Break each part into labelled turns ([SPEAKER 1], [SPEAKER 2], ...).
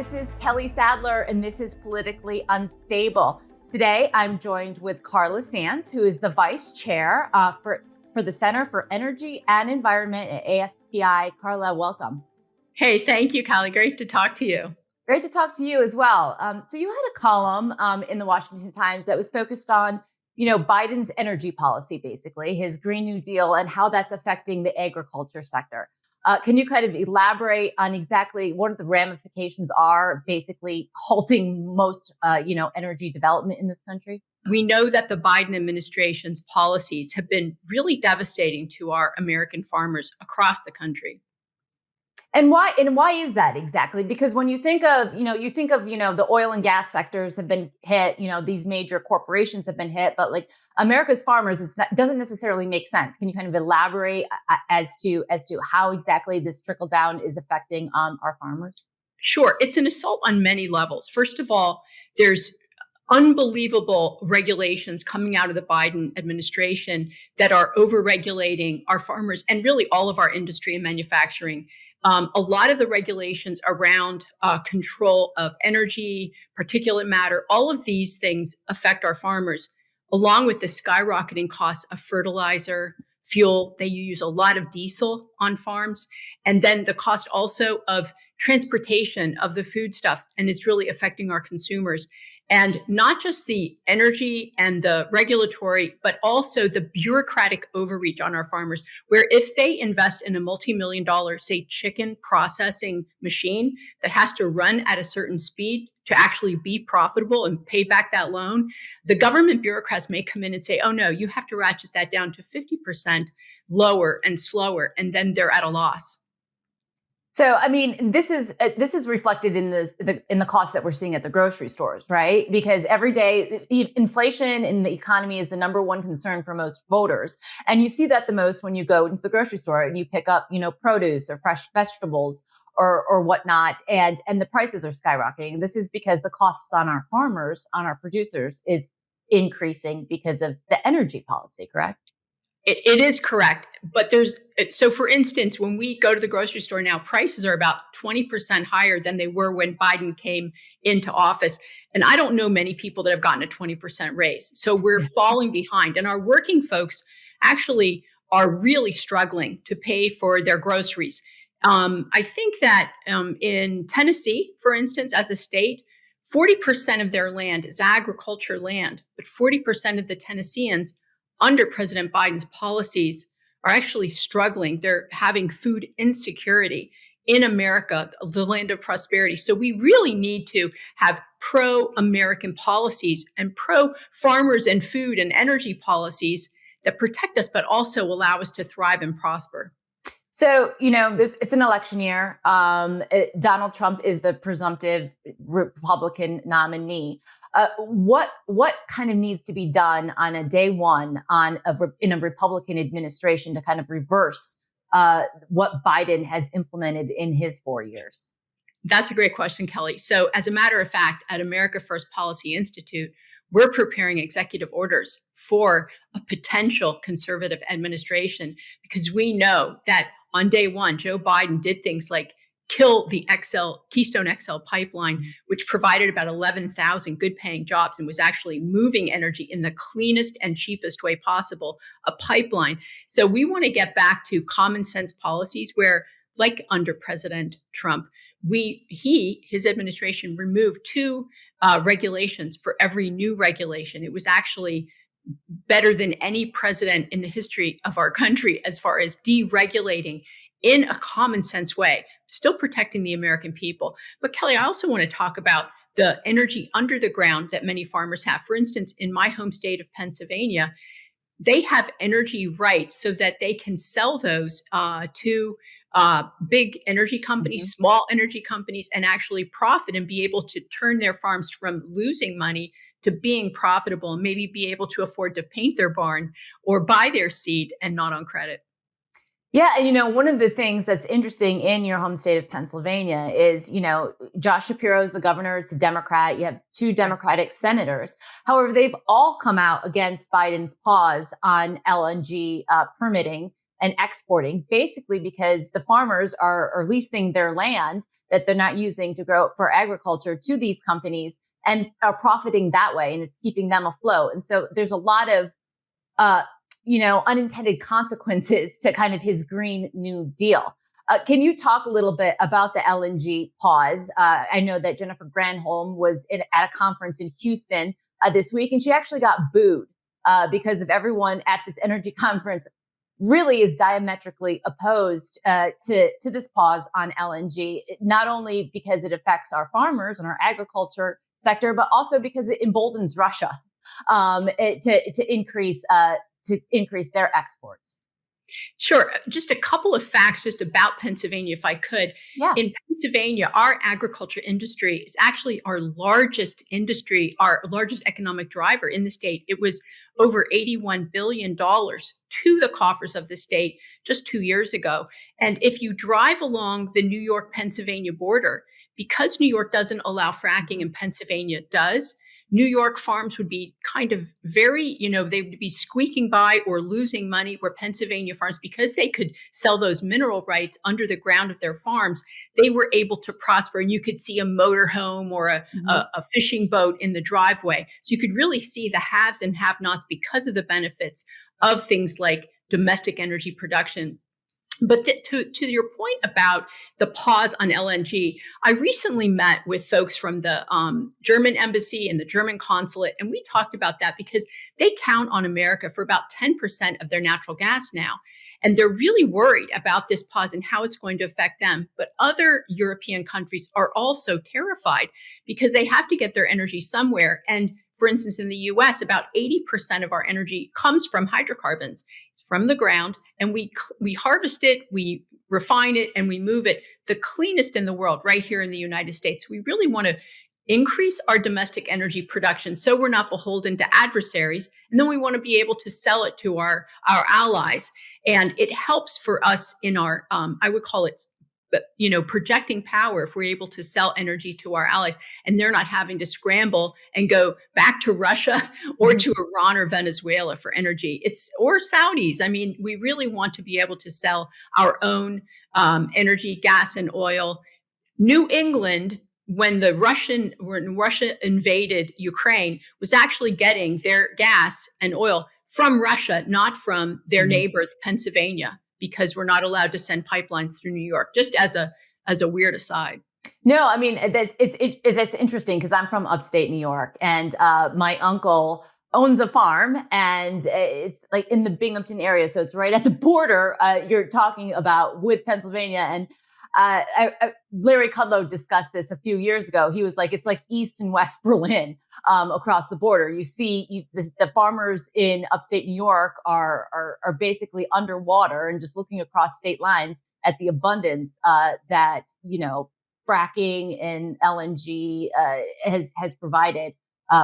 [SPEAKER 1] this is Kelly Sadler, and this is Politically Unstable. Today, I'm joined with Carla Sands, who is the Vice Chair for the Center for Energy and Environment at AFPI. Carla, welcome.
[SPEAKER 2] Hey, thank you, Kelly. Great to talk to you.
[SPEAKER 1] Great to talk to you as well. So you had a column in the Washington Times that was focused on, Biden's energy policy, basically, his Green New Deal and how that's affecting the agriculture sector. Can you kind of elaborate on exactly what the ramifications are, basically halting most, energy development in this country?
[SPEAKER 2] We know that the Biden administration's policies have been really devastating to our American farmers across the country.
[SPEAKER 1] And why is that exactly? Because when you think of, the oil and gas sectors have been hit, these major corporations have been hit, but like America's farmers, it doesn't necessarily make sense. Can you kind of elaborate as to how exactly this trickle down is affecting our farmers?
[SPEAKER 2] Sure. It's an assault on many levels. First of all, there's unbelievable regulations coming out of the Biden administration that are over-regulating our farmers and really all of our industry and manufacturing. A lot of the regulations around control of energy, particulate matter, all of these things affect our farmers, along with the skyrocketing costs of fertilizer, fuel. They use a lot of diesel on farms. And then the cost also of transportation of the food stuff. And it's really affecting our consumers. And not just the energy and the regulatory, but also the bureaucratic overreach on our farmers, where if they invest in a multi-million-dollar, say, chicken processing machine that has to run at a certain speed to actually be profitable and pay back that loan, the government bureaucrats may come in and say, oh, no, you have to ratchet that down to 50% lower and slower, and then they're at a loss.
[SPEAKER 1] So, I mean, this is reflected in the cost that we're seeing at the grocery stores, right? Because every day, inflation in the economy is the number one concern for most voters, and you see that the most when you go into the grocery store and you pick up, produce or fresh vegetables or whatnot, and the prices are skyrocketing. This is because the costs on our farmers, on our producers, is increasing because of the energy policy, correct?
[SPEAKER 2] It is correct. But so for instance, when we go to the grocery store now, prices are about 20% higher than they were when Biden came into office. And I don't know many people that have gotten a 20% raise. So we're falling behind. And our working folks actually are really struggling to pay for their groceries. I think that in Tennessee, for instance, as a state, 40% of their land is agriculture land, but 40% of the Tennesseans under President Biden's policies are actually struggling. They're having food insecurity in America, the land of prosperity. So we really need to have pro-American policies and pro-farmers and food and energy policies that protect us, but also allow us to thrive and prosper.
[SPEAKER 1] So, it's an election year. Donald Trump is the presumptive Republican nominee. What kind of needs to be done on a day one in a Republican administration to kind of reverse what Biden has implemented in his 4 years?
[SPEAKER 2] That's a great question, Kelly. So as a matter of fact, at America First Policy Institute, we're preparing executive orders for a potential conservative administration because we know that on day one, Joe Biden did things like kill the Keystone XL pipeline, which provided about 11,000 good paying jobs and was actually moving energy in the cleanest and cheapest way possible, a pipeline. So we want to get back to common sense policies where, like under President Trump, his administration removed two regulations for every new regulation. It was actually better than any president in the history of our country as far as deregulating in a common sense way, still protecting the American people. But Kelly, I also want to talk about the energy under the ground that many farmers have. For instance, in my home state of Pennsylvania, they have energy rights so that they can sell those to big energy companies, small energy companies, and actually profit and be able to turn their farms from losing money to being profitable and maybe be able to afford to paint their barn or buy their seed and not on credit.
[SPEAKER 1] Yeah. And, one of the things that's interesting in your home state of Pennsylvania is, Josh Shapiro is the governor. It's a Democrat. You have two Democratic senators. However, they've all come out against Biden's pause on LNG permitting and exporting, basically because the farmers are leasing their land that they're not using to grow for agriculture to these companies and are profiting that way, and it's keeping them afloat. And so there's a lot of uh, unintended consequences to kind of his Green New Deal. Can you talk a little bit about the LNG pause? I know that Jennifer Granholm was at a conference in Houston this week, and she actually got booed because of everyone at this energy conference really is diametrically opposed to this pause on LNG, not only because it affects our farmers and our agriculture sector, but also because it emboldens Russia to increase their exports.
[SPEAKER 2] Sure. Just a couple of facts just about Pennsylvania, if I could.
[SPEAKER 1] Yeah.
[SPEAKER 2] In Pennsylvania, our agriculture industry is actually our largest industry, our largest economic driver in the state. It was over $81 billion to the coffers of the state just 2 years ago. And if you drive along the New York-Pennsylvania border, because New York doesn't allow fracking and Pennsylvania does, New York farms would be kind of very, they would be squeaking by or losing money, where Pennsylvania farms, because they could sell those mineral rights under the ground of their farms, they were able to prosper. And you could see a motorhome or a fishing boat in the driveway. So you could really see the haves and have-nots because of the benefits of things like domestic energy production. But to your point about the pause on LNG, I recently met with folks from the German embassy and the German consulate, and we talked about that because they count on America for about 10% of their natural gas now. And they're really worried about this pause and how it's going to affect them. But other European countries are also terrified because they have to get their energy somewhere. And for instance, in the US, about 80% of our energy comes from hydrocarbons, from the ground, and we harvest it, we refine it, and we move it the cleanest in the world right here in the United States. We really want to increase our domestic energy production so we're not beholden to adversaries. And then we want to be able to sell it to our allies. And it helps for us in our, I would call it, projecting power if we're able to sell energy to our allies and they're not having to scramble and go back to Russia or to Iran or Venezuela for energy. Or Saudis. I mean, we really want to be able to sell our own energy, gas and oil. New England, when Russia invaded Ukraine, was actually getting their gas and oil from Russia, not from their neighbors, Pennsylvania, because we're not allowed to send pipelines through New York. Just as a weird aside.
[SPEAKER 1] No, I mean that's interesting because I'm from upstate New York, and my uncle owns a farm, and it's like in the Binghamton area, so it's right at the border. You're talking about with Pennsylvania, and Larry Kudlow discussed this a few years ago. He was like, it's like East and West Berlin across the border. You see the farmers in upstate New York are basically underwater and just looking across state lines at the abundance that, fracking and LNG has provided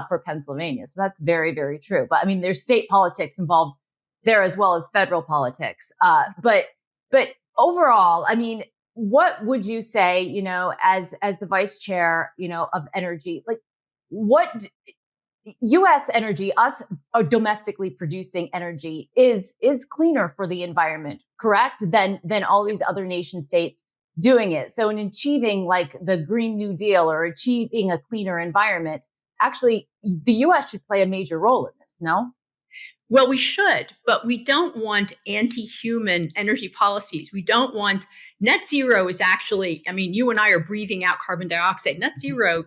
[SPEAKER 1] for Pennsylvania. So that's very, very true. But I mean, there's state politics involved there as well as federal politics. But overall, I mean, what would you say, as the vice chair, of energy, like what U.S. energy, us domestically producing energy is cleaner for the environment, correct? Than all these other nation states doing it. So in achieving like the Green New Deal or achieving a cleaner environment, actually the U.S. should play a major role in this, no?
[SPEAKER 2] Well, we should, but we don't want anti-human energy policies. We don't want net zero is actually, I mean, you and I are breathing out carbon dioxide. Net zero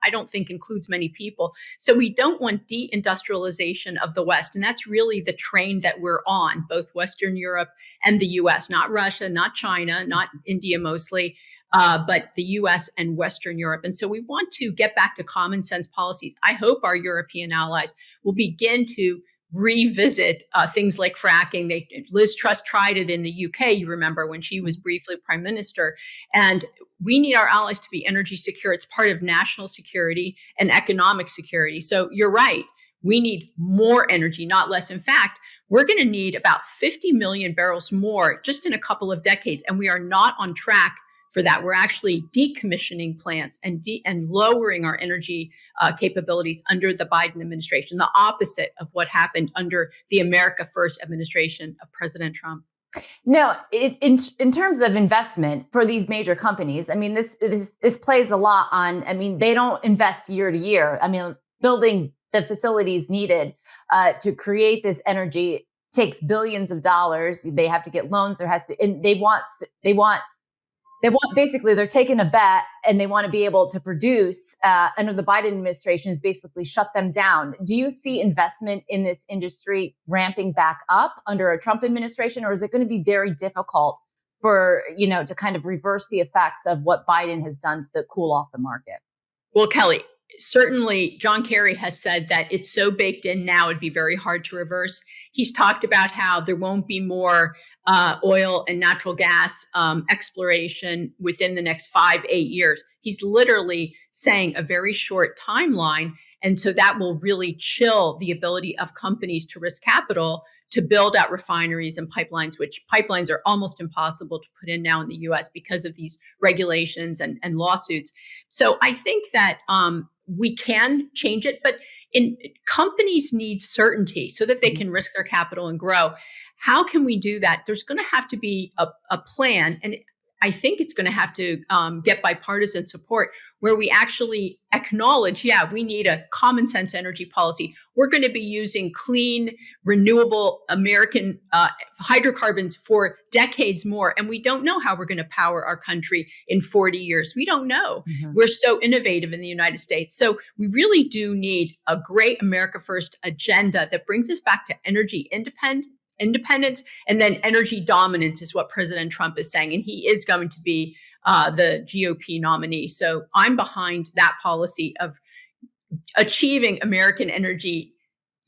[SPEAKER 2] I don't think includes many people. So we don't want deindustrialization of the West. And that's really the train that we're on, both Western Europe and the US, not Russia, not China, not India mostly, but the US and Western Europe. And so we want to get back to common sense policies. I hope our European allies will begin to revisit things like fracking. Liz Truss tried it in the UK, you remember, when she was briefly prime minister. And we need our allies to be energy secure. It's part of national security and economic security. So you're right. We need more energy, not less. In fact, we're going to need about 50 million barrels more just in a couple of decades. And we are not on track for that. We're actually decommissioning plants and lowering our energy capabilities under the Biden administration, the opposite of what happened under the America First administration of President Trump.
[SPEAKER 1] No, in terms of investment for these major companies, I mean, this plays a lot on. I mean, they don't invest year to year. I mean, building the facilities needed to create this energy takes billions of dollars. They have to get loans. There has to, and they want basically they're taking a bet and they want to be able to produce. Under the Biden administration has basically shut them down. Do you see investment in this industry ramping back up under a Trump administration, or is it going to be very difficult for to kind of reverse the effects of what Biden has done to cool off the market?
[SPEAKER 2] Well, Kelly, certainly John Kerry has said that it's so baked in now, it'd be very hard to reverse. He's talked about how there won't be more oil and natural gas exploration within the next 5-8 years. He's literally saying a very short timeline. And so that will really chill the ability of companies to risk capital to build out refineries and pipelines, which pipelines are almost impossible to put in now in the US because of these regulations and lawsuits. So I think that we can change it, but companies need certainty so that they can risk their capital and grow. How can we do that? There's going to have to be a plan, and I think it's going to have to get bipartisan support where we actually acknowledge, yeah, we need a common sense energy policy. We're going to be using clean, renewable American hydrocarbons for decades more. And we don't know how we're going to power our country in 40 years. We don't know. Mm-hmm. We're so innovative in the United States. So we really do need a great America First agenda that brings us back to energy independence, and then energy dominance is what President Trump is saying. And he is going to be the GOP nominee. So I'm behind that policy of achieving American energy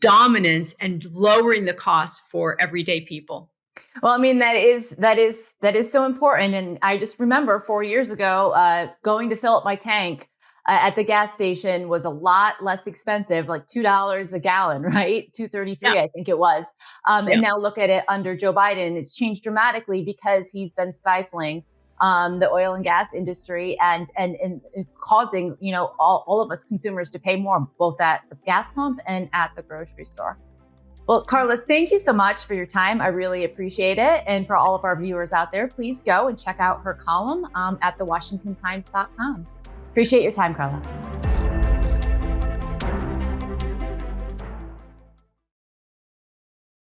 [SPEAKER 2] dominance and lowering the costs for everyday people.
[SPEAKER 1] Well, I mean, that is so important. And I just remember 4 years ago, going to fill up my tank at the gas station was a lot less expensive, like $2 a gallon, right? $2.33, yeah. I think it was. And now look at it under Joe Biden. It's changed dramatically because he's been stifling the oil and gas industry and causing, all of us consumers to pay more, both at the gas pump and at the grocery store. Well, Carla, thank you so much for your time. I really appreciate it. And for all of our viewers out there, please go and check out her column at thewashingtontimes.com. Appreciate your time, Carla.